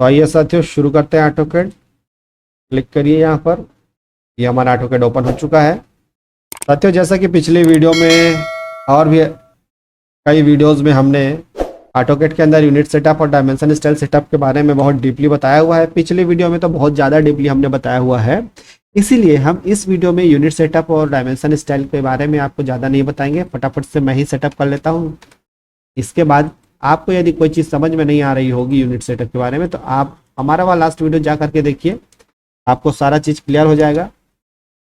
तो आइए साथियों शुरू करते हैं ऑटोकैड। क्लिक करिए यहाँ पर। ये हमारा ऑटोकैड ओपन हो चुका है। साथियों जैसा कि पिछली वीडियो में और भी कई वीडियोस में हमने ऑटोकैड के अंदर यूनिट सेटअप और डायमेंशन स्टाइल सेटअप के बारे में बहुत डीपली बताया हुआ है। पिछली वीडियो में तो बहुत ज़्यादा डीपली हमने बताया हुआ है, इसीलिए हम इस वीडियो में यूनिट सेटअप और डायमेंशन स्टाइल के बारे में आपको ज़्यादा नहीं बताएंगे। फटाफट से मैं ही सेटअप कर लेता हूँ। इसके बाद आपको यदि कोई चीज़ समझ में नहीं आ रही होगी यूनिट सेटअप के बारे में, तो आप हमारा वाला लास्ट वीडियो जा करके देखिए, आपको सारा चीज़ क्लियर हो जाएगा।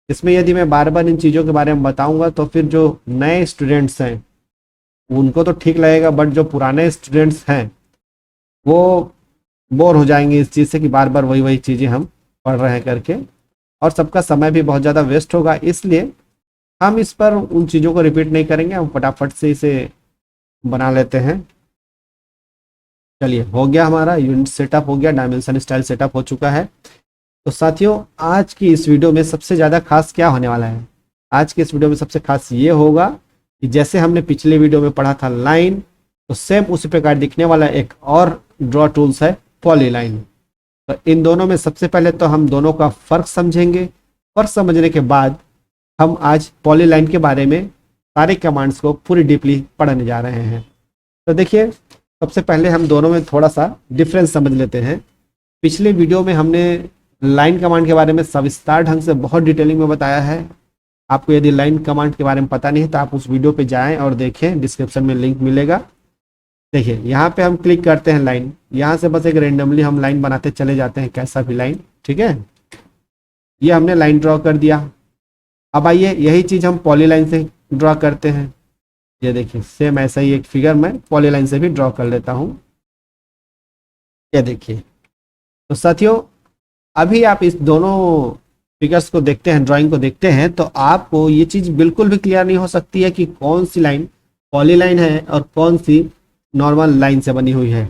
इसमें यदि मैं बार बार इन चीज़ों के बारे में बताऊंगा तो फिर जो नए स्टूडेंट्स हैं उनको तो ठीक लगेगा, बट जो पुराने स्टूडेंट्स हैं वो बोर हो जाएंगे इस चीज़ से कि बार बार वही वही चीज़ें हम पढ़ रहे हैं करके, और सबका समय भी बहुत ज़्यादा वेस्ट होगा। इसलिए हम इस पर उन चीज़ों को रिपीट नहीं करेंगे, हम फटाफट से इसे बना लेते हैं। चलिए, हो गया हमारा यूनिट सेटअप, हो गया डायमेंशन स्टाइल सेटअप हो चुका है। तो साथियों आज की इस वीडियो में सबसे ज़्यादा खास क्या होने वाला है? आज की इस वीडियो में सबसे खास ये होगा कि जैसे हमने पिछले वीडियो में पढ़ा था लाइन, तो सेम उसी प्रकार दिखने वाला एक और ड्रॉ टूल्स है पॉलीलाइन। तो इन दोनों में सबसे पहले तो हम दोनों का फ़र्क समझेंगे। फ़र्क समझने के बाद हम आज पॉलीलाइन के बारे में सारे कमांड्स को पूरी डीपली पढ़ने जा रहे हैं। तो देखिए, सबसे पहले हम दोनों में थोड़ा सा डिफरेंस समझ लेते हैं। पिछले वीडियो में हमने लाइन कमांड के बारे में सविस्तार ढंग से बहुत डिटेलिंग में बताया है। आपको यदि लाइन कमांड के बारे में पता नहीं है तो आप उस वीडियो पे जाएं और देखें, डिस्क्रिप्शन में लिंक मिलेगा। देखिए, यहाँ पे हम क्लिक करते हैं लाइन, यहाँ से बस एक रेंडमली हम लाइन बनाते चले जाते हैं, कैसा भी लाइन, ठीक है। ये हमने लाइन ड्रॉ कर दिया। अब आइए यही चीज़ हम पॉलीलाइन से ड्रॉ करते हैं। ये देखिए, सेम ऐसा ही एक फिगर मैं पॉलीलाइन से भी ड्रॉ कर लेता हूँ। ये देखिए, तो साथियों अभी आप इस दोनों फिगर्स को देखते हैं, ड्राइंग को देखते हैं, तो आपको ये चीज़ बिल्कुल भी क्लियर नहीं हो सकती है कि कौन सी लाइन पॉलीलाइन है और कौन सी नॉर्मल लाइन से बनी हुई है।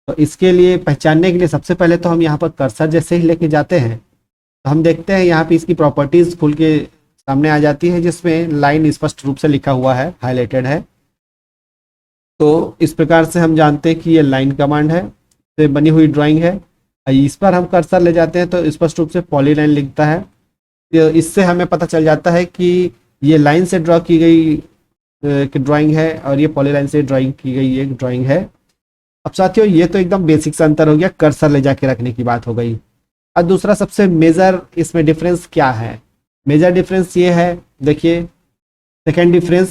तो इसके लिए पहचानने के लिए सबसे पहले तो हम यहाँ पर कर्सर जैसे ही लेके जाते हैं तो हम देखते हैं यहाँ पे इसकी प्रॉपर्टीज़ खुल के सामने आ जाती है, जिसमें लाइन स्पष्ट रूप से लिखा हुआ है, हाईलाइटेड है। तो इस प्रकार से हम जानते हैं कि ये लाइन कमांड है से बनी हुई ड्राइंग है। इस पर हम कर्सर ले जाते हैं तो स्पष्ट रूप से पॉलीलाइन लिखता है। तो इससे हमें पता चल जाता है कि ये लाइन से ड्रॉ की गई ड्राइंग है और ये पॉलीलाइन से ड्राइंग की गई एक ड्राइंग है। अब साथियों ये तो एकदम बेसिक सा अंतर हो गया, कर्सर ले जाके रखने की बात हो गई। अब दूसरा सबसे मेजर इसमें डिफरेंस क्या है? मेजर डिफरेंस ये है, देखिए सेकेंड डिफरेंस,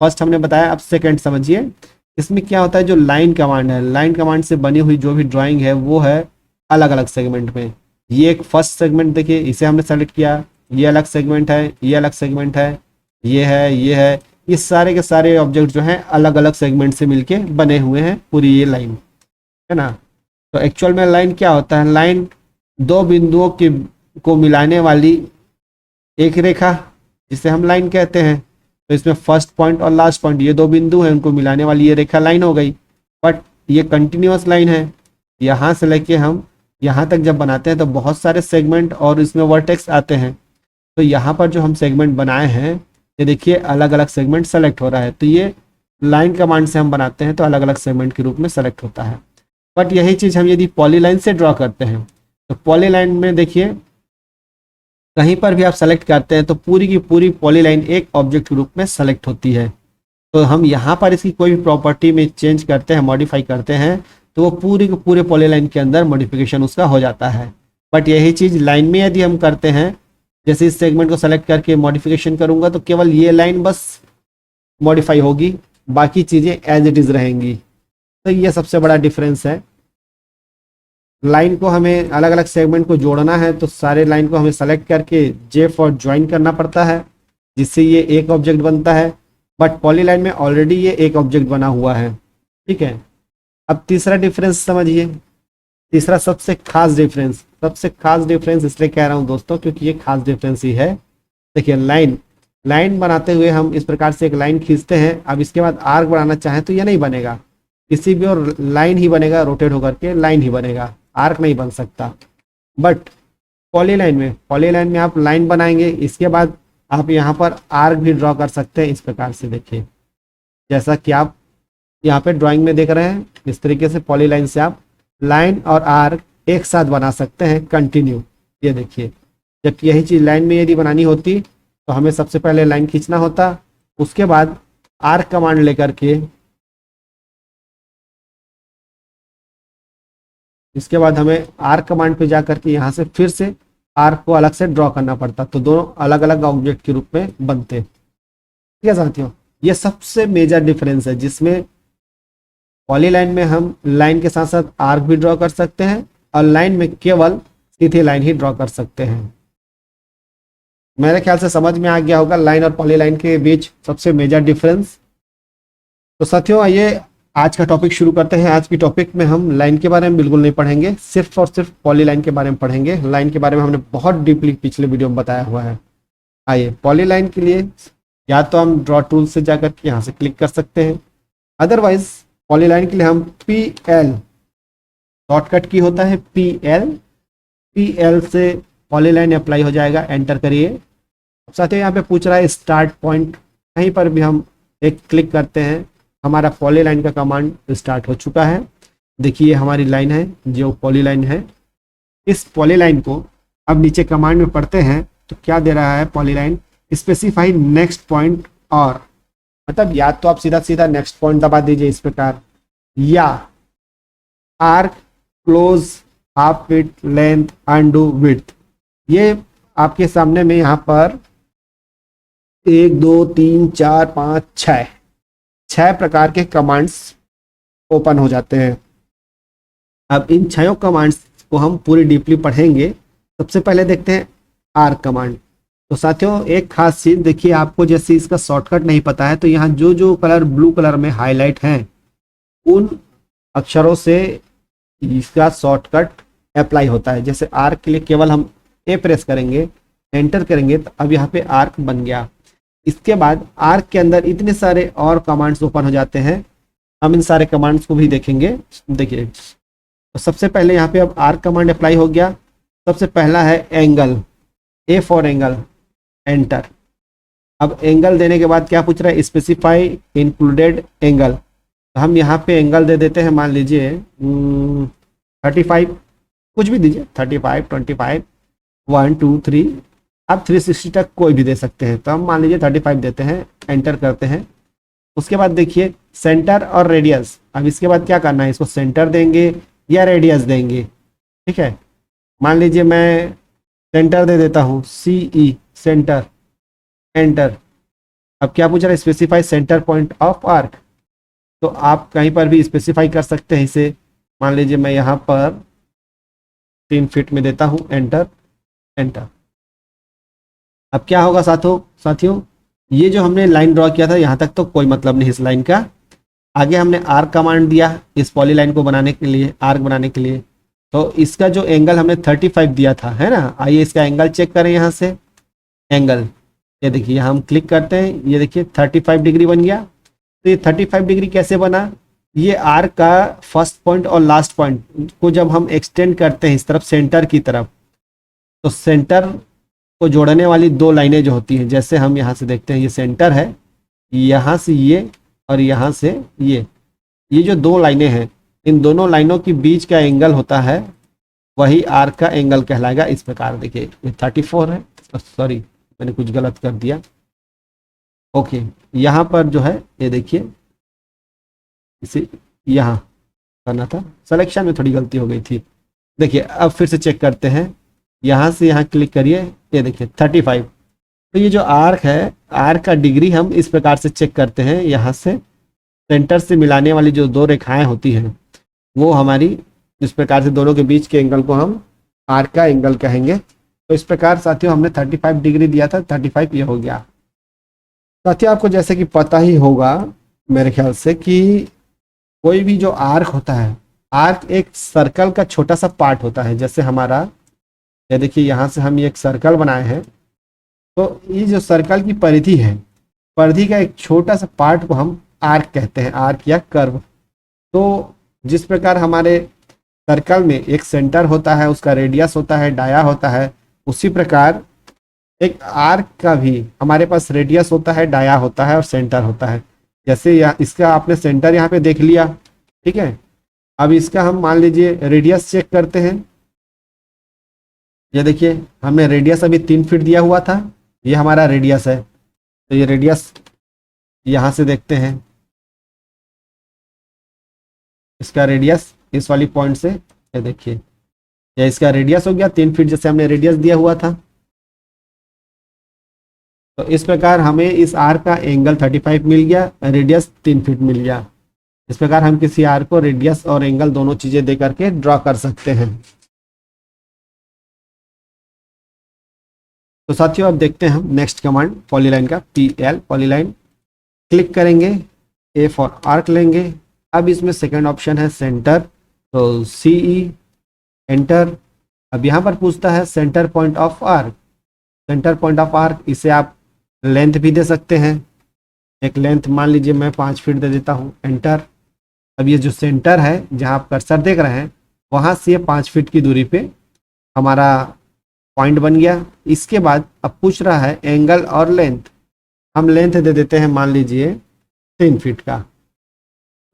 फर्स्ट हमने बताया, अब सेकेंड समझिए। इसमें क्या होता है, जो लाइन कमांड है, लाइन कमांड से बनी हुई जो भी ड्राइंग है वो है अलग अलग सेगमेंट में। ये एक फर्स्ट सेगमेंट, देखिए इसे हमने सेलेक्ट किया, ये अलग सेगमेंट है, ये अलग सेगमेंट है, ये है, ये है, ये सारे के सारे ऑब्जेक्ट जो हैं अलग अलग सेगमेंट से मिलके बने हुए हैं पूरी ये लाइन, है ना। तो एक्चुअल में लाइन क्या होता है? लाइन दो बिंदुओं की को मिलाने वाली एक रेखा, जिसे हम लाइन कहते हैं। तो इसमें फर्स्ट पॉइंट और लास्ट पॉइंट ये दो बिंदु हैं, उनको मिलाने वाली ये रेखा लाइन हो गई। बट ये कंटिन्यूअस लाइन है, यहाँ से लेके हम यहाँ तक जब बनाते हैं तो बहुत सारे सेगमेंट और इसमें वर्टेक्स आते हैं। तो यहाँ पर जो हम सेगमेंट बनाए हैं, ये देखिए अलग अलग सेगमेंट सेलेक्ट हो रहा है। तो ये लाइन कमांड से हम बनाते हैं तो अलग अलग सेगमेंट के रूप में सेलेक्ट होता है। बट यही चीज़ हम यदि पॉलीलाइन से ड्रॉ करते हैं तो पॉलीलाइन में देखिए कहीं पर भी आप सेलेक्ट करते हैं तो पूरी की पूरी पॉलीलाइन एक ऑब्जेक्ट के रूप में सेलेक्ट होती है। तो हम यहाँ पर इसकी कोई भी प्रॉपर्टी में चेंज करते हैं, मॉडिफाई करते हैं, तो वो पूरी के पूरे पॉलीलाइन के अंदर मॉडिफिकेशन उसका हो जाता है। बट यही चीज़ लाइन में यदि हम करते हैं, जैसे इस सेगमेंट को सेलेक्ट करके मॉडिफिकेशन करूँगा तो केवल ये लाइन बस मॉडिफाई होगी, बाकी चीज़ें एज इट इज़ रहेंगी। तो ये सबसे बड़ा डिफरेंस है। लाइन को हमें अलग अलग सेगमेंट को जोड़ना है तो सारे लाइन को हमें सेलेक्ट करके जे फॉर ज्वाइन करना पड़ता है, जिससे ये एक ऑब्जेक्ट बनता है। बट पॉलीलाइन में ऑलरेडी ये एक ऑब्जेक्ट बना हुआ है, ठीक है। अब तीसरा डिफरेंस समझिए, तीसरा सबसे खास डिफरेंस, सबसे खास डिफरेंस इसलिए कह रहा हूँ दोस्तों क्योंकि ये खास डिफरेंस ही है। देखिए लाइन बनाते हुए हम इस प्रकार से एक लाइन खींचते हैं। अब इसके बाद आर्क बनाना चाहें तो ये नहीं बनेगा, किसी भी और लाइन ही बनेगा, रोटेट होकर के लाइन ही बनेगा, आर्क नहीं बन सकता। बट पॉलीलाइन में आप लाइन बनाएंगे, इसके बाद आप यहाँ पर आर्क भी ड्रॉ कर सकते हैं। इस प्रकार से देखिए, जैसा कि आप यहाँ पे ड्राइंग में देख रहे हैं, इस तरीके से पॉलीलाइन से आप लाइन और आर्क एक साथ बना सकते हैं कंटिन्यू। ये देखिए, जबकि यही चीज़ लाइन में यदि बनानी होती तो हमें सबसे पहले लाइन खींचना होता, उसके बाद आर्क कमांड लेकर के इसके बाद हमें आर्क कमांड पे जा करके यहाँ से फिर से आर्क को अलग से ड्रॉ करना पड़ता, तो दोनों अलग अलग ऑब्जेक्ट के रूप में बनते। ठीक है साथियों, ये सबसे मेजर डिफरेंस है जिसमें पॉलीलाइन में हम लाइन के साथ साथ आर्क भी ड्रॉ कर सकते हैं और लाइन में केवल सीधी लाइन ही ड्रॉ कर सकते हैं। मेरे ख्याल से समझ में आ गया होगा लाइन और पॉलीलाइन के बीच सबसे मेजर डिफरेंस। तो साथियों आइए आज का टॉपिक शुरू करते हैं। आज की टॉपिक में हम लाइन के बारे में बिल्कुल नहीं पढ़ेंगे, सिर्फ और सिर्फ पॉलीलाइन के बारे में पढ़ेंगे। लाइन के बारे में हमने बहुत डीपली पिछले वीडियो में बताया हुआ है। आइए, पॉलीलाइन के लिए या तो हम ड्रॉ टूल से जाकर के यहाँ से क्लिक कर सकते हैं, अदरवाइज पॉलीलाइन के लिए हम PL शॉर्टकट की होता है PL से पॉलीलाइन अप्लाई हो जाएगा। एंटर करिए। साथियों यहाँ पे पूछ रहा है स्टार्ट पॉइंट, कहीं पर भी हम एक क्लिक करते हैं, हमारा पॉलीलाइन का कमांड स्टार्ट हो चुका है। देखिए हमारी लाइन है जो पॉलीलाइन है। इस पॉलीलाइन को अब नीचे कमांड में पढ़ते हैं तो क्या दे रहा है पॉलीलाइन, स्पेसिफाई नेक्स्ट पॉइंट, और मतलब या तो आप सीधा सीधा नेक्स्ट पॉइंट दबा दीजिए इस प्रकार, या arc close half width length undo width. ये आपके सामने में यहाँ पर 1 2 3 4 5 6 प्रकार के कमांड्स ओपन हो जाते हैं। अब इन 6 कमांड्स को हम पूरी डीपली पढ़ेंगे। सबसे पहले देखते हैं आर्क कमांड। तो साथियों एक खास चीज देखिए, आपको जैसे इसका शॉर्टकट नहीं पता है तो यहाँ जो जो कलर ब्लू कलर में हाईलाइट हैं उन अक्षरों से इसका शॉर्टकट अप्लाई होता है। जैसे आर्क के लिए केवल हम ए प्रेस करेंगे, एंटर करेंगे, तो अब यहाँ पे आर्क बन गया। इसके बाद आर्क के अंदर इतने सारे और कमांड्स ओपन हो जाते हैं, हम इन सारे कमांड्स को भी देखेंगे। देखिए तो सबसे पहले यहाँ पे अब आर्क कमांड अप्लाई हो गया। सबसे पहला है angle, A for angle, enter. अब एंगल देने के बाद क्या पूछ रहा है, स्पेसिफाई इंक्लूडेड एंगल। तो हम यहाँ पे एंगल दे देते हैं, मान लीजिए 35, कुछ भी दीजिए, 35 25 1 2 3, आप 360 तक कोई भी दे सकते हैं। तो हम मान लीजिए 35 देते हैं, एंटर करते हैं। उसके बाद देखिए सेंटर और रेडियस। अब इसके बाद क्या करना है, इसको सेंटर देंगे या रेडियस देंगे। ठीक है, मान लीजिए मैं सेंटर दे देता हूँ, CE सेंटर, एंटर। अब क्या पूछ रहा है, specify centre point of arc. तो आप कहीं पर भी स्पेसिफाई कर सकते हैं इसे। मान लीजिए मैं यहाँ पर 3 फीट में देता हूँ, एंटर एंटर। अब क्या होगा साथियों ये जो हमने लाइन ड्रॉ किया था यहाँ तक तो कोई मतलब नहीं इस लाइन का। आगे हमने आर्क कमांड दिया इस पॉलीलाइन को बनाने के लिए, आर्क बनाने के लिए। तो इसका जो एंगल हमने 35 दिया था, है ना। आइए इसका एंगल चेक करें यहाँ से। एंगल ये देखिए, यहाँ हम क्लिक करते हैं, ये देखिए 35 डिग्री बन गया। तो ये 35 डिग्री कैसे बना, ये आर्क का फर्स्ट पॉइंट और लास्ट पॉइंट को जब हम एक्सटेंड करते हैं इस तरफ सेंटर की तरफ, तो सेंटर को जोड़ने वाली 2 लाइनें जो होती हैं, जैसे हम यहाँ से देखते हैं ये सेंटर है, यहाँ से ये और यहाँ से ये जो 2 लाइनें हैं, इन दोनों लाइनों के बीच का एंगल होता है वही आर्क का एंगल कहलाएगा। इस प्रकार देखिए ये 34 है, सॉरी मैंने कुछ गलत कर दिया। ओके, यहाँ पर जो है ये देखिए इसे यहाँ करना था, सिलेक्शन में थोड़ी गलती हो गई थी। देखिए अब फिर से चेक करते हैं, यहाँ से यहाँ क्लिक करिए, ये देखिए 35। तो ये जो आर्क है, आर्क का डिग्री हम इस प्रकार से चेक करते हैं। यहाँ से सेंटर से मिलाने वाली जो 2 रेखाएं होती हैं वो हमारी, इस प्रकार से दोनों के बीच के एंगल को हम आर्क का एंगल कहेंगे। तो इस प्रकार साथियों हमने 35 डिग्री दिया था, 35 ये हो गया। साथियों आपको जैसे कि पता ही होगा मेरे ख्याल से कि कोई भी जो आर्क होता है, आर्क एक सर्कल का छोटा सा पार्ट होता है। जैसे हमारा ये देखिए यहाँ से हम ये एक सर्कल बनाए हैं, तो ये जो सर्कल की परिधि है, परिधि का एक छोटा सा पार्ट को हम आर्क कहते हैं, आर्क या कर्व। तो जिस प्रकार हमारे सर्कल में एक सेंटर होता है, उसका रेडियस होता है, डाया होता है, उसी प्रकार एक आर्क का भी हमारे पास रेडियस होता है, डाया होता है और सेंटर होता है। जैसे इसका आपने सेंटर यहाँ पे देख लिया, ठीक है। अब इसका हम मान लीजिए रेडियस चेक करते हैं। ये देखिए हमने रेडियस अभी 3 फीट दिया हुआ था, ये हमारा रेडियस है। तो ये रेडियस यहाँ से देखते हैं, इसका रेडियस इस वाली पॉइंट से, ये देखिए ये इसका रेडियस हो गया 3 फीट, जैसे हमने रेडियस दिया हुआ था। तो इस प्रकार हमें इस आर्क का एंगल 35 मिल गया, रेडियस 3 फीट मिल गया। इस प्रकार हम किसी आर्क को रेडियस और एंगल दोनों चीजें दे करके ड्रॉ कर सकते हैं। तो साथियों अब देखते हैं हम नेक्स्ट कमांड पॉलीलाइन का, PL पॉलीलाइन। क्लिक करेंगे, A फॉर आर्क लेंगे। अब इसमें सेकंड ऑप्शन है सेंटर, तो CE एंटर। अब यहाँ पर पूछता है centre point of arc. Centre point of arc, इसे आप लेंथ भी दे सकते हैं। एक लेंथ मान लीजिए मैं 5 फीट दे देता हूँ, एंटर। अब ये जो सेंटर है जहाँ आप कर्सर देख रहे हैं, वहाँ से ये 5 फीट की दूरी पे हमारा पॉइंट बन गया। इसके बाद अब पूछ रहा है एंगल और लेंथ। हम लेंथ दे देते हैं मान लीजिए 3 फीट का,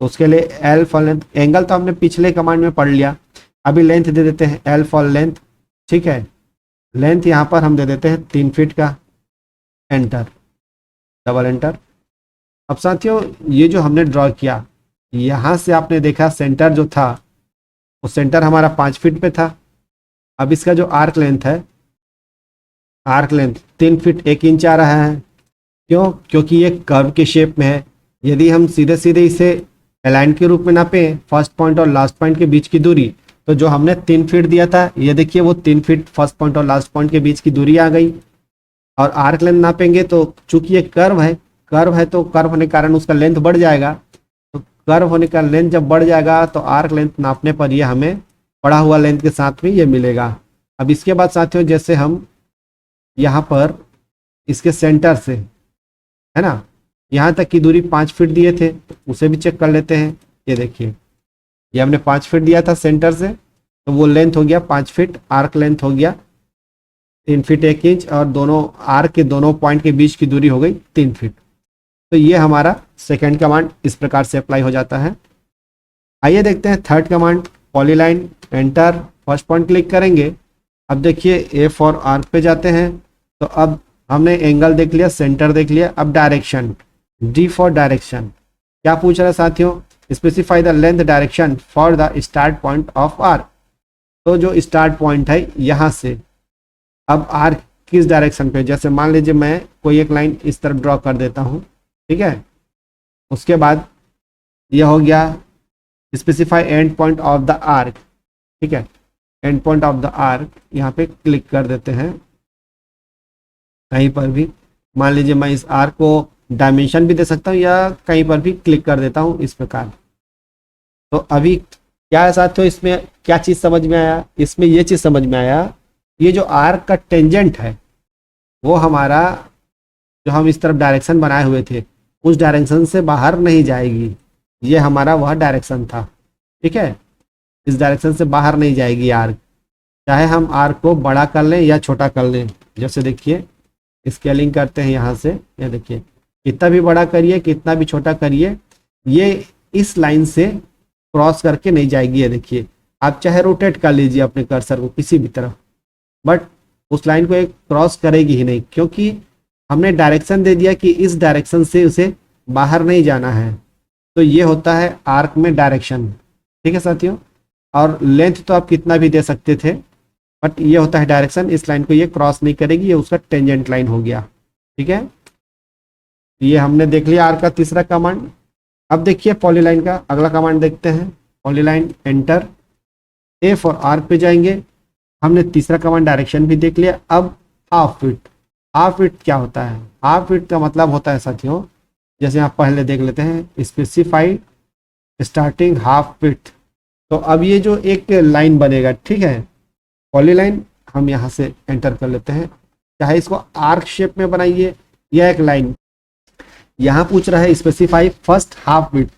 तो उसके लिए L फॉर लेंथ। एंगल तो हमने पिछले कमांड में पढ़ लिया, अभी लेंथ दे देते हैं L फॉर लेंथ। ठीक है, लेंथ यहाँ पर हम दे देते हैं 3 फीट का, एंटर, डबल एंटर। अब साथियों ये जो हमने ड्रॉ किया, यहाँ से आपने देखा सेंटर जो था वो सेंटर हमारा 5 फीट पे था। अब इसका जो आर्क लेंथ है, आर्क लेंथ 3 फीट 1 इंच आ रहा है। क्यों? क्योंकि ये कर्व के शेप में है। यदि हम सीधे सीधे इसे अलाइन के रूप में नापें, फर्स्ट पॉइंट और लास्ट पॉइंट के बीच की दूरी, तो जो हमने 3 फीट दिया था, ये देखिए वो 3 फीट फर्स्ट पॉइंट और लास्ट पॉइंट के बीच की दूरी आ गई। और आर्क लेंथ नापेंगे तो चूंकि ये कर्व है, तो कर्व होने के कारण उसका लेंथ बढ़ जाएगा। तो कर्व होने का लेंथ जब बढ़ जाएगा तो आर्क लेंथ नापने पर ये हमें बढ़ा हुआ लेंथ के साथ में ये मिलेगा। अब इसके बाद साथियों जैसे हम यहाँ पर इसके सेंटर से, है ना, यहाँ तक की दूरी 5 फीट दिए थे, उसे भी चेक कर लेते हैं। ये देखिए ये हमने 5 फीट दिया था सेंटर से, तो वो लेंथ हो गया 5 फीट, आर्क लेंथ हो गया 3 फीट 1 इंच, और दोनों आर्क के दोनों पॉइंट के बीच की दूरी हो गई 3 फीट। तो ये हमारा सेकेंड कमांड इस प्रकार से अप्लाई हो जाता है। आइए देखते हैं third command polyline, enter, first point click करेंगे। अब देखिए A फॉर आर्क पे जाते हैं, तो अब हमने एंगल देख लिया, सेंटर देख लिया। अब डायरेक्शन, D फॉर डायरेक्शन। क्या पूछ रहा है साथियों? Specify the length direction for the start point of arc. तो जो स्टार्ट पॉइंट है यहाँ से अब आर्क किस डायरेक्शन पे, जैसे मान लीजिए मैं कोई एक लाइन इस तरफ ड्रॉ कर देता हूँ, ठीक है। उसके बाद यह हो गया specify and point of the arc, ठीक है। And point of the arc यहाँ पे क्लिक कर देते हैं कहीं पर भी। मान लीजिए मैं इस आर्क को डायमेंशन भी दे सकता हूँ या कहीं पर भी क्लिक कर देता हूँ इस प्रकार। तो अभी क्या है साथियों, इसमें क्या चीज़ समझ में आया? इसमें ये चीज़ समझ में आया, ये जो आर्क का टेंजेंट है वो हमारा, जो हम इस तरफ डायरेक्शन बनाए हुए थे उस डायरेक्शन से बाहर नहीं जाएगी। ये हमारा वह डायरेक्शन था, ठीक है। इस डायरेक्शन से बाहर नहीं जाएगी आर्क, चाहे हम आर्क को बड़ा कर लें या छोटा कर लें। जैसे देखिए स्केलिंग करते हैं यहाँ से, ये देखिए कितना भी बड़ा करिए कितना भी छोटा करिए, ये इस लाइन से क्रॉस करके नहीं जाएगी। ये देखिए आप चाहे रोटेट कर लीजिए अपने कर्सर को किसी भी तरफ, बट उस लाइन को एक क्रॉस करेगी ही नहीं, क्योंकि हमने डायरेक्शन दे दिया कि इस डायरेक्शन से उसे बाहर नहीं जाना है। तो ये होता है आर्क में डायरेक्शन, ठीक है साथियों। और लेंथ तो आप कितना भी दे सकते थे, बट ये होता है डायरेक्शन, इस लाइन को ये क्रॉस नहीं करेगी, ये उसका टेंजेंट लाइन हो गया, ठीक है। ये हमने देख लिया आर्क का तीसरा कमांड। अब देखिए पॉलीलाइन का अगला कमांड देखते हैं, polyline, enter. A for arc पे जाएंगे। हमने तीसरा कमांड डायरेक्शन भी देख लिया। अब हाफ फीट। हाफ फीट क्या होता है? हाफ फीट का मतलब होता है साथियों, जैसे आप पहले देख लेते हैं, स्पेसिफाई स्टार्टिंग हाफ फीट। तो अब ये जो एक लाइन बनेगा, ठीक है, पॉलीलाइन, हम यहाँ से एंटर कर लेते हैं। चाहे इसको आर्क शेप में बनाइए या एक लाइन। यहाँ पूछ रहा है स्पेसिफाई फर्स्ट हाफ फीट,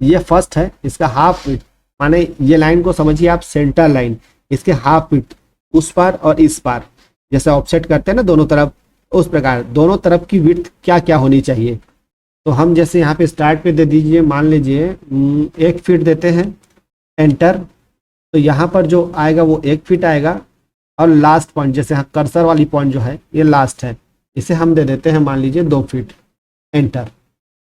ये फर्स्ट है, इसका हाफ फीट माने ये लाइन को समझिए आप सेंटर लाइन, इसके हाफ फीट उस पार और इस पार, जैसे ऑफसेट करते हैं ना दोनों तरफ, उस प्रकार दोनों तरफ की विड्थ क्या क्या होनी चाहिए। तो हम जैसे यहाँ पे स्टार्ट पे दे दीजिए, मान लीजिए 1 फीट देते हैं, एंटर। तो यहाँ पर जो आएगा वो 1 फीट आएगा, और लास्ट पॉइंट जैसे यहाँ कर्सर वाली पॉइंट जो है ये लास्ट है, इसे हम दे देते हैं मान लीजिए 2 फीट, एंटर।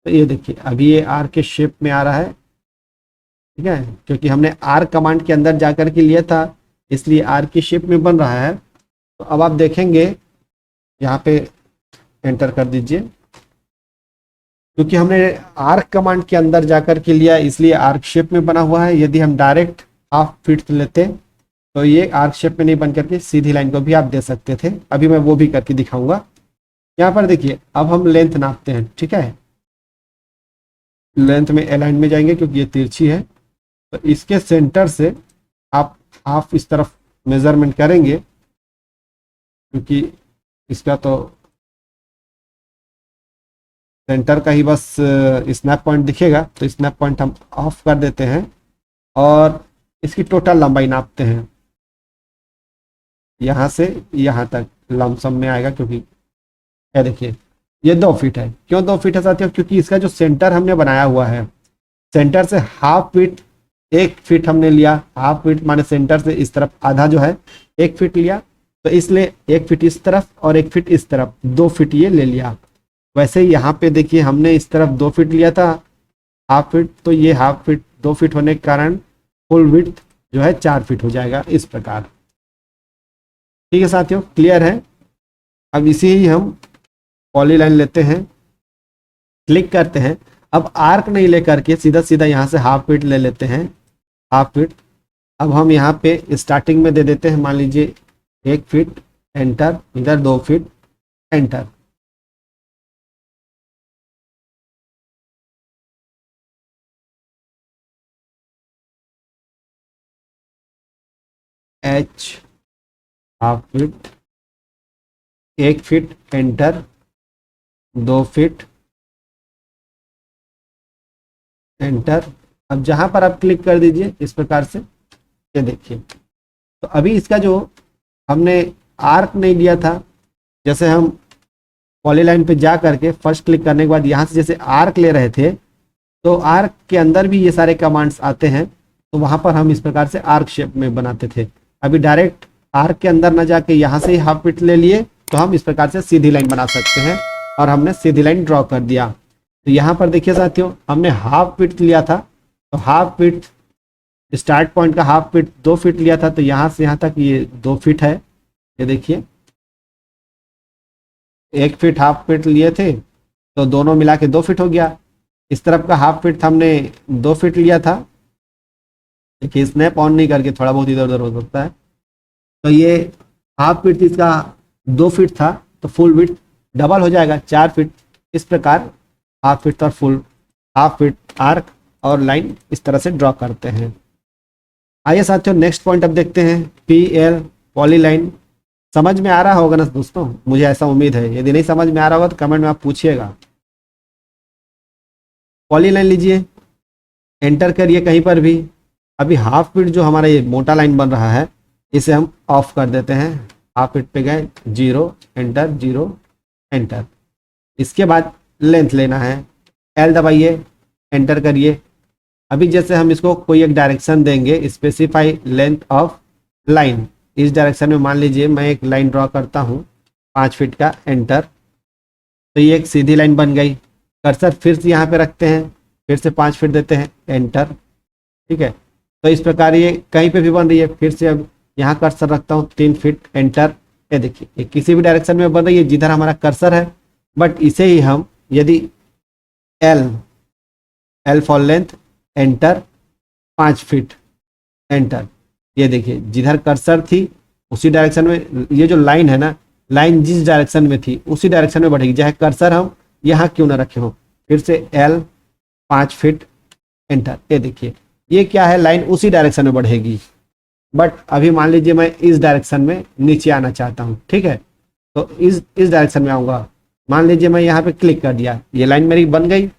तो ये देखिए अभी ये आर के शेप में आ रहा है, ठीक है, क्योंकि हमने आर कमांड के अंदर जाकर के लिया था इसलिए आर की शेप में बन रहा है। तो अब आप देखेंगे यहाँ पे एंटर कर दीजिए, क्योंकि हमने आर्क कमांड के अंदर जाकर के लिया इसलिए आर्क शेप में बना हुआ है। यदि हम डायरेक्ट हाफ फीट लेते तो ये आर्क शेप में नहीं बन करके सीधी लाइन को भी आप दे सकते थे। अभी मैं वो भी करके दिखाऊंगा। यहाँ पर देखिए अब हम लेंथ नापते हैं, ठीक है, लेंथ में अलाइन में जाएंगे क्योंकि ये तिरछी है। तो इसके सेंटर से आप हाफ इस तरफ मेजरमेंट करेंगे, क्योंकि इसका तो सेंटर का ही बस स्नैप पॉइंट दिखेगा, तो स्नैप पॉइंट हम ऑफ कर देते हैं और इसकी टोटल लंबाई नापते हैं। यहाँ से यहाँ तक लमसम में आएगा, क्योंकि ये देखिए ये 2 फीट है। क्यों 2 फीट है साथियों? क्योंकि इसका जो सेंटर हमने बनाया हुआ है, सेंटर से हाफ फीट 1 फीट हमने लिया। हाफ फीट माने सेंटर से इस तरफ आधा जो है 1 फीट लिया, तो इसलिए 1 फीट इस तरफ और 1 फीट इस तरफ, 2 फीट ये ले लिया। वैसे ही यहाँ पे देखिए हमने इस तरफ 2 फीट लिया था हाफ फीट, तो ये हाफ फीट 2 फीट होने के कारण फुल विड्थ जो है 4 फीट हो जाएगा इस प्रकार। ठीक है साथियों, क्लियर है? अब इसी ही हम पॉलीलाइन लेते हैं, क्लिक करते हैं। अब आर्क नहीं लेकर के सीधा सीधा यहाँ से हाफ फीट ले लेते हैं, हाफ फीट। अब हम यहाँ पे स्टार्टिंग में दे देते हैं मान लीजिए 1 फीट, एंटर, इधर 2 feet, enter. H half feet, 1 feet, enter, 2 feet, enter. अब जहां पर आप क्लिक कर दीजिए इस प्रकार से, ये देखिए। तो अभी इसका जो हमने आर्क नहीं लिया था, जैसे हम पॉलीलाइन पे जा करके फर्स्ट क्लिक करने के बाद यहाँ से जैसे आर्क ले रहे थे, तो आर्क के अंदर भी ये सारे कमांड्स आते हैं, तो वहां पर हम इस प्रकार से आर्क शेप में बनाते थे। अभी डायरेक्ट आर्क के अंदर ना जाके यहाँ से ही हाफ फीट ले लिए, तो हम इस प्रकार से सीधी लाइन बना सकते हैं, और हमने सीधी लाइन ड्रॉ कर दिया। तो यहाँ पर देखिए साथियों, हमने हाफ फीट लिया था, तो हाफ फीट स्टार्ट पॉइंट का हाफ फीट 2 फीट लिया था, तो यहाँ से यहाँ तक ये 2 फीट है। ये देखिए 1 फीट हाफ फीट लिए थे, तो दोनों मिला के 2 फीट हो गया। इस तरफ का हाफ फीट हमने 2 फीट लिया था। देखिए स्नैप ऑन नहीं करके थोड़ा बहुत इधर उधर हो सकता है। तो ये हाफ फीट इसका 2 फीट था, तो फुल विड्थ डबल हो जाएगा 4 फीट। इस प्रकार हाफ फीट और फुल हाफ फीट आर्क और लाइन इस तरह से ड्रॉ करते हैं। आइए साथियों नेक्स्ट पॉइंट अब देखते हैं, PL पॉलीलाइन। समझ में आ रहा होगा ना दोस्तों, मुझे ऐसा उम्मीद है। यदि नहीं समझ में आ रहा होगा तो कमेंट में आप पूछिएगा। पॉलीलाइन लीजिए, एंटर करिए कहीं पर भी। अभी हाफ फीट जो हमारा ये मोटा लाइन बन रहा है, इसे हम ऑफ कर देते हैं। हाफ फीट पे गए, 0, एंटर, 0, एंटर। इसके बाद लेंथ लेना है, L दबाइए, एंटर करिए। अभी जैसे हम इसको कोई एक डायरेक्शन देंगे, स्पेसिफाई लेंथ ऑफ लाइन, इस डायरेक्शन में मान लीजिए मैं एक लाइन ड्रॉ करता हूँ 5 फीट का, एंटर। तो ये एक सीधी लाइन बन गई। कर्सर फिर से यहाँ पे रखते हैं, फिर से 5 फीट देते हैं, एंटर। ठीक है, तो इस प्रकार ये कहीं पे भी बन रही है। फिर से अब यहाँ कर्सर रखता हूँ 3 फीट, एंटर। ये देखिए ये किसी भी डायरेक्शन में बन रही है जिधर हमारा कर्सर है। बट इसे ही हम यदि L for length, enter, 5 feet, enter. ये देखिए जिधर कर्सर थी उसी डायरेक्शन में ये जो लाइन है ना, लाइन जिस डायरेक्शन में थी उसी डायरेक्शन में बढ़ेगी, चाहे कर्सर हम यहाँ क्यों ना रखे हो। फिर से L 5 फीट, एंटर। ये देखिए ये क्या है, लाइन उसी डायरेक्शन में बढ़ेगी। बट अभी मान लीजिए मैं इस डायरेक्शन में नीचे आना चाहता हूँ, ठीक है, तो इस डायरेक्शन में आऊँगा। मान लीजिए मैं यहाँ पे क्लिक कर दिया, ये लाइन मेरी बन गई।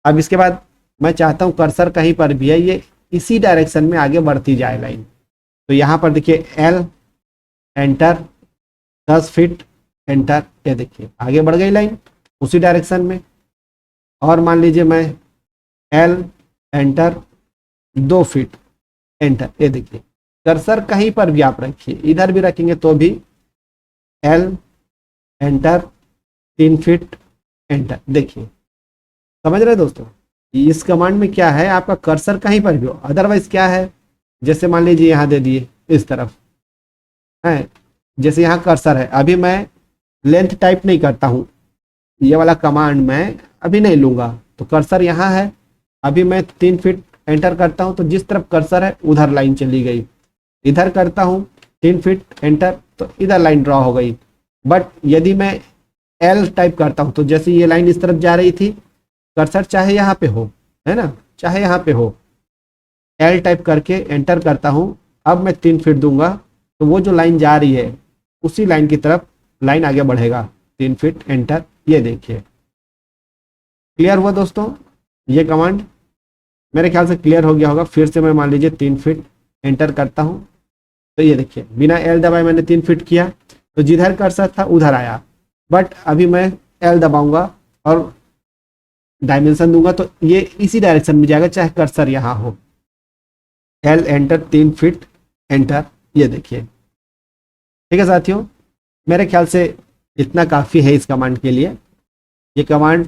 अब इसके बाद मैं चाहता हूँ कर्सर कहीं पर भी है, ये इसी डायरेक्शन में आगे बढ़ती जाए लाइन। तो यहाँ पर देखिए L, एंटर, 10 फीट, एंटर। ये देखिए आगे बढ़ गई लाइन उसी डायरेक्शन में। और मान लीजिए मैं L, एंटर, 2 फीट, एंटर। ये देखिए कर्सर कहीं पर भी आप रखिए, इधर भी रखेंगे तो भी एल एंटर, 3 फीट एंटर। देखिए समझ रहे दोस्तों, इस कमांड में क्या है, आपका कर्सर कहीं पर भी हो। अदरवाइज क्या है, जैसे मान लीजिए यहाँ दे दिए इस तरफ है, जैसे यहाँ कर्सर है, अभी मैं लेंथ टाइप नहीं करता हूँ, ये वाला कमांड मैं अभी नहीं लूंगा, तो कर्सर यहाँ है, अभी मैं 3 फीट एंटर करता हूँ तो जिस तरफ कर्सर है उधर लाइन चली गई, इधर करता हूँ 3 फीट एंटर तो इधर लाइन ड्रॉ हो गई। बट यदि मैं एल टाइप करता हूँ तो जैसे ये लाइन इस तरफ जा रही थी, कर्सर चाहे यहाँ पे हो, है ना, चाहे यहाँ पे हो, एल टाइप करके एंटर करता हूँ, अब मैं 3 फीट दूंगा तो वो जो लाइन जा रही है उसी लाइन की तरफ लाइन आगे बढ़ेगा, 3 फीट एंटर। ये देखिए क्लियर हुआ दोस्तों, ये कमांड मेरे ख्याल से क्लियर हो गया होगा। फिर से मैं मान लीजिए 3 फीट एंटर करता हूँ तो ये देखिए बिना एल दबाए मैंने 3 फीट किया तो जिधर कर्सर था उधर आया, बट अभी मैं एल दबाऊंगा और डायमेंशन दूंगा तो ये इसी डायरेक्शन में जाएगा चाहे कर्सर यहाँ हो। L enter, 3 feet enter. ये देखिए ठीक है साथियों, मेरे ख्याल से इतना काफ़ी है इस कमांड के लिए। ये कमांड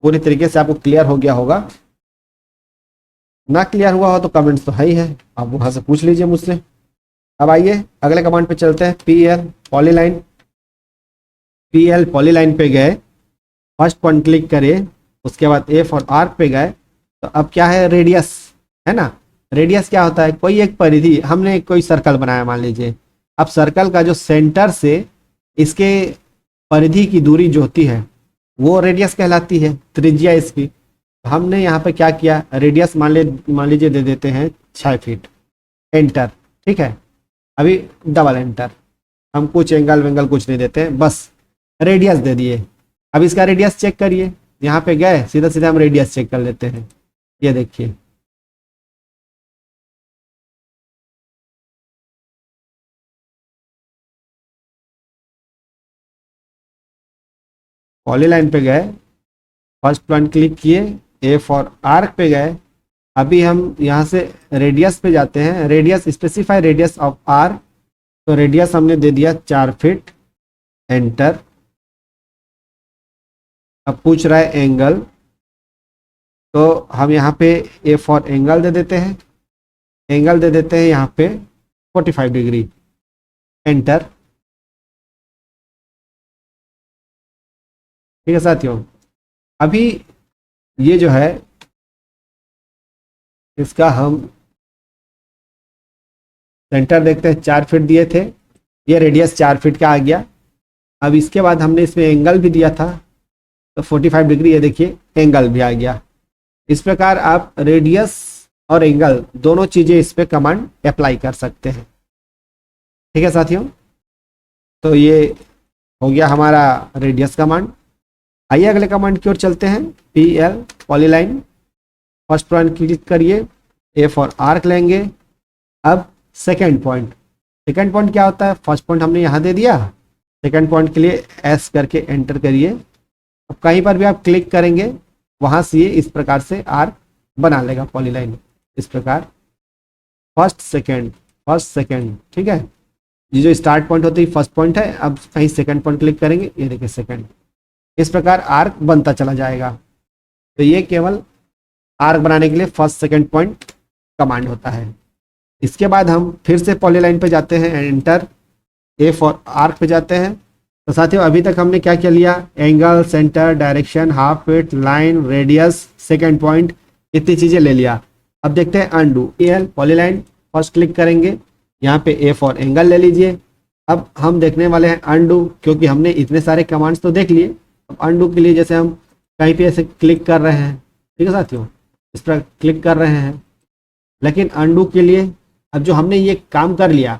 पूरी तरीके से आपको क्लियर हो गया होगा, ना क्लियर हुआ हो तो कमेंट्स तो है ही है, आप वहाँ से पूछ लीजिए मुझसे। अब आइए अगले कमांड पे चलते हैं, पीएल पॉलीलाइन। पीएल पॉलीलाइन पे गए, फर्स्ट पॉइंट क्लिक करें, उसके बाद एफ और आर्क पे गए तो अब क्या है, रेडियस है ना। रेडियस क्या होता है, कोई एक परिधि, हमने कोई सर्कल बनाया मान लीजिए, अब सर्कल का जो सेंटर से इसके परिधि की दूरी जो होती है वो रेडियस कहलाती है, त्रिज्या इसकी। हमने यहाँ पे क्या किया, रेडियस मान लीजिए दे देते हैं 6 फीट, एंटर। ठीक है, अभी डबल एंटर, हम कुछ एंगल वेंगल कुछ नहीं देते हैं, बस रेडियस दे दिए। अब इसका रेडियस चेक करिए, यहाँ पे गए सीधा सीधा हम रेडियस चेक कर लेते हैं। ये देखिए पॉलीलाइन पे गए, फर्स्ट पॉइंट क्लिक किए, ए फॉर आर्क पे गए, अभी हम यहाँ से रेडियस पे जाते हैं, radius specify radius of arc, तो रेडियस हमने दे दिया 4 फीट, एंटर। अब पूछ रहा है एंगल, तो हम यहाँ पे ए फॉर एंगल दे देते हैं, एंगल दे देते हैं यहाँ पे 45 डिग्री, एंटर। ठीक है साथियों, अभी ये जो है इसका हम सेंटर देखते हैं, 4 फीट दिए थे, ये रेडियस 4 फीट का आ गया। अब इसके बाद हमने इसमें एंगल भी दिया था तो 45 डिग्री, ये देखिए एंगल भी आ गया। इस प्रकार आप रेडियस और एंगल दोनों चीज़ें इस पे कमांड अप्लाई कर सकते हैं। ठीक है साथियों, तो ये हो गया हमारा रेडियस कमांड। आइए अगले कमांड की ओर चलते हैं, PL polyline. First point click करिए, ए फॉर आर्क लेंगे, अब सेकेंड पॉइंट। सेकेंड पॉइंट क्या होता है, फर्स्ट पॉइंट हमने यहाँ दे दिया, सेकेंड पॉइंट के लिए एस करके एंटर करिए। अब कहीं पर भी आप क्लिक करेंगे वहाँ से ये इस प्रकार से आर्क बना लेगा पॉलीलाइन, इस प्रकार फर्स्ट सेकेंड। ठीक है, ये जो स्टार्ट पॉइंट होती है फर्स्ट पॉइंट है, अब कहीं सेकेंड पॉइंट क्लिक करेंगे, ये देखिए सेकेंड, इस प्रकार आर्क बनता चला जाएगा। तो ये केवल आर्क बनाने के लिए फर्स्ट सेकेंड पॉइंट कमांड होता है। इसके बाद हम फिर से पॉलीलाइन पे जाते हैं, एंटर, ए फॉर आर्क पे जाते हैं। तो साथियों अभी तक हमने क्या क्या लिया, angle, centre, direction, half feet, line, radius, second point, इतनी चीज़ें ले लिया। अब देखते हैं undo, L polyline, first click करेंगे, यहाँ पे ए फॉर एंगल ले लीजिए। अब हम देखने वाले हैं अंडू, क्योंकि हमने इतने सारे कमांड्स तो देख लिए। अब अंडू के लिए जैसे हम कहीं पे ऐसे क्लिक कर रहे हैं, ठीक है साथियों, इस पर क्लिक कर रहे हैं, लेकिन अंडू के लिए अब जो हमने ये काम कर लिया,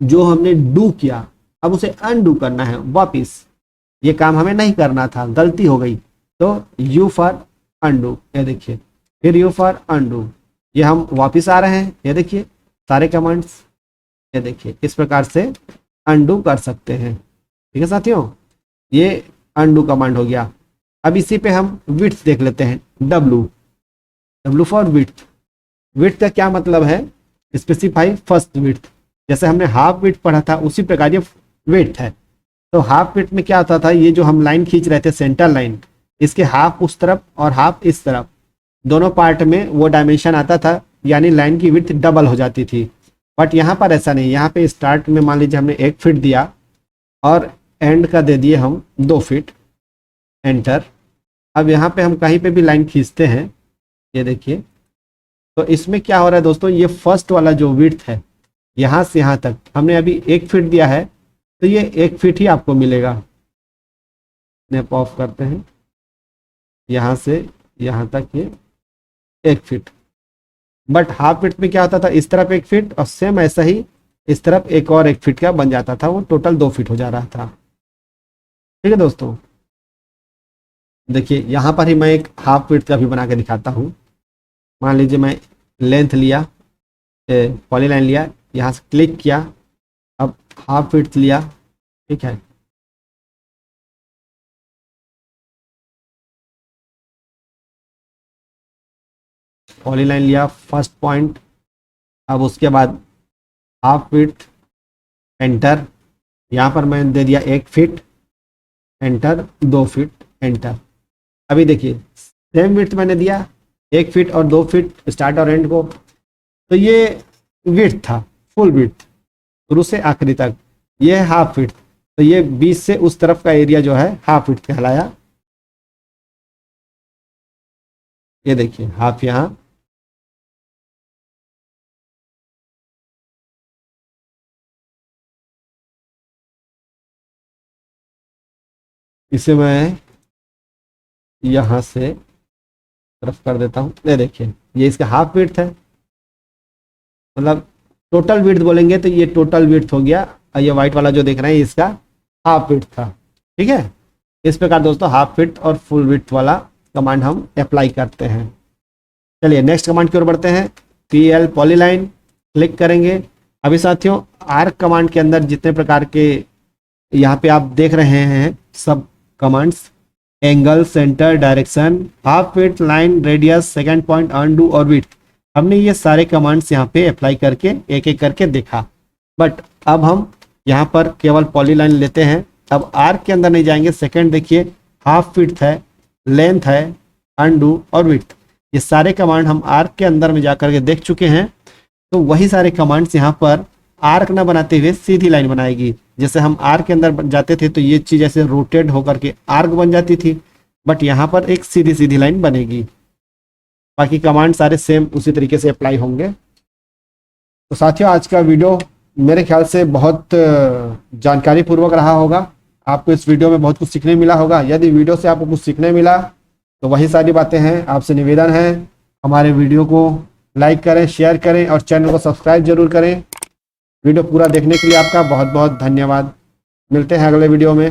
जो हमने डू किया, अब उसे अनडू करना है वापिस। ये काम हमें नहीं करना था, गलती हो गई, तो यू फॉर अनडू, ये देखिए, फिर यू फॉर अनडू, ये हम वापिस आ रहे हैं। ये देखिए सारे कमांड्स, ये देखिए इस प्रकार से अनडू कर सकते हैं। ठीक है साथियों, ये अनडू कमांड हो गया। अब इसी पे हम विड्थ देख लेते हैं, डब्लू फॉर विड्थ। विड्थ का क्या मतलब है, स्पेसिफाई फर्स्ट विड्थ। जैसे हमने हाफ विड्थ पढ़ा था उसी प्रकार ये विड्थ है। तो हाफ विड्थ में क्या होता था, ये जो हम लाइन खींच रहे थे सेंटर लाइन, इसके हाफ उस तरफ और हाफ इस तरफ, दोनों पार्ट में वो डायमेंशन आता था, यानी लाइन की विड्थ डबल हो जाती थी। बट यहाँ पर ऐसा नहीं, यहाँ पे स्टार्ट में मान लीजिए हमने 1 फीट दिया और एंड का दे दिए हम 2 फीट, एंटर। अब यहाँ पे हम कहीं पे भी लाइन खींचते हैं, ये देखिए, तो इसमें क्या हो रहा है दोस्तों, ये फर्स्ट वाला जो विड्थ है यहाँ से यहाँ तक हमने अभी 1 फीट दिया है, तो ये 1 फीट ही आपको मिलेगा। स्नैप ऑफ करते हैं, यहाँ से यहाँ तक ये 1 फीट। बट हाफ फीट में क्या होता था, इस तरफ 1 फीट और सेम ऐसा ही इस तरफ एक और 1 फीट का बन जाता था, वो टोटल 2 फीट हो जा रहा था। ठीक है दोस्तों, देखिए यहाँ पर ही मैं एक हाफ फीट का भी बना के दिखाता हूँ। मान लीजिए मैं लेंथ लिया, पॉलीलाइन लिया, यहाँ से क्लिक किया, अब हाफ फीट लिया, ठीक है, पॉलीलाइन लिया फर्स्ट पॉइंट, अब उसके बाद हाफ फीट, एंटर। यहाँ पर मैंने दे दिया 1 फीट, एंटर, 2 फीट, एंटर। अभी देखिए सेम विड्थ मैंने दिया 1 फीट और 2 फीट स्टार्ट और एंड को, तो ये विड्थ था, फुल विड्थ शुरू से आखिरी तक। ये है हाफ फीट, तो ये 20 से उस तरफ का एरिया जो है हाफ फीट कहलाया। ये देखिए हाफ यहाँ, इसे मैं यहाँ से तरफ कर देता हूँ। ये देखिए ये इसका हाफ विड्थ है, मतलब टोटल विड्थ बोलेंगे तो ये टोटल विड्थ हो गया, और ये वाइट वाला जो देख रहे हैं इसका हाफ विड्थ था। ठीक है, इस प्रकार दोस्तों हाफ विड्थ और फुल विड्थ वाला कमांड हम अप्लाई करते हैं। चलिए नेक्स्ट कमांड की ओर बढ़ते हैं। PL पॉलीलाइन क्लिक करेंगे। अभी साथियों आर्क कमांड के अंदर जितने प्रकार के यहाँ पे आप देख रहे हैं सब commands, angle, centre, direction, half width, line, radius, second point, undo और विड्थ, हमने ये सारे कमांड्स यहाँ पे अप्लाई करके एक एक करके देखा। बट अब हम यहाँ पर केवल पॉलीलाइन लेते हैं। अब आर्क के अंदर नहीं जाएंगे। सेकंड देखिए हाफ विड्थ है, लेंथ है, अनडू और विड्थ, ये सारे कमांड हम आर्क के अंदर में जाकर के देख चुके हैं। तो वही सारे कमांड्स यहाँ पर आर्क ना बनाते हुए सीधी लाइन बनाएगी। जैसे हम आर्क के अंदर जाते थे तो ये चीज़ ऐसे रोटेट होकर के आर्क बन जाती थी, बट यहाँ पर एक सीधी सीधी लाइन बनेगी। बाकी कमांड सारे सेम उसी तरीके से अप्लाई होंगे। तो साथियों आज का वीडियो मेरे ख्याल से बहुत जानकारी पूर्वक रहा होगा। आपको इस वीडियो में बहुत कुछ सीखने मिला होगा। यदि वीडियो से आपको कुछ सीखने मिला तो वही सारी बातें हैं। आपसे निवेदन है हमारे वीडियो को लाइक करें, शेयर करें और चैनल को सब्सक्राइब जरूर करें। वीडियो पूरा देखने के लिए आपका बहुत बहुत धन्यवाद। मिलते हैं अगले वीडियो में।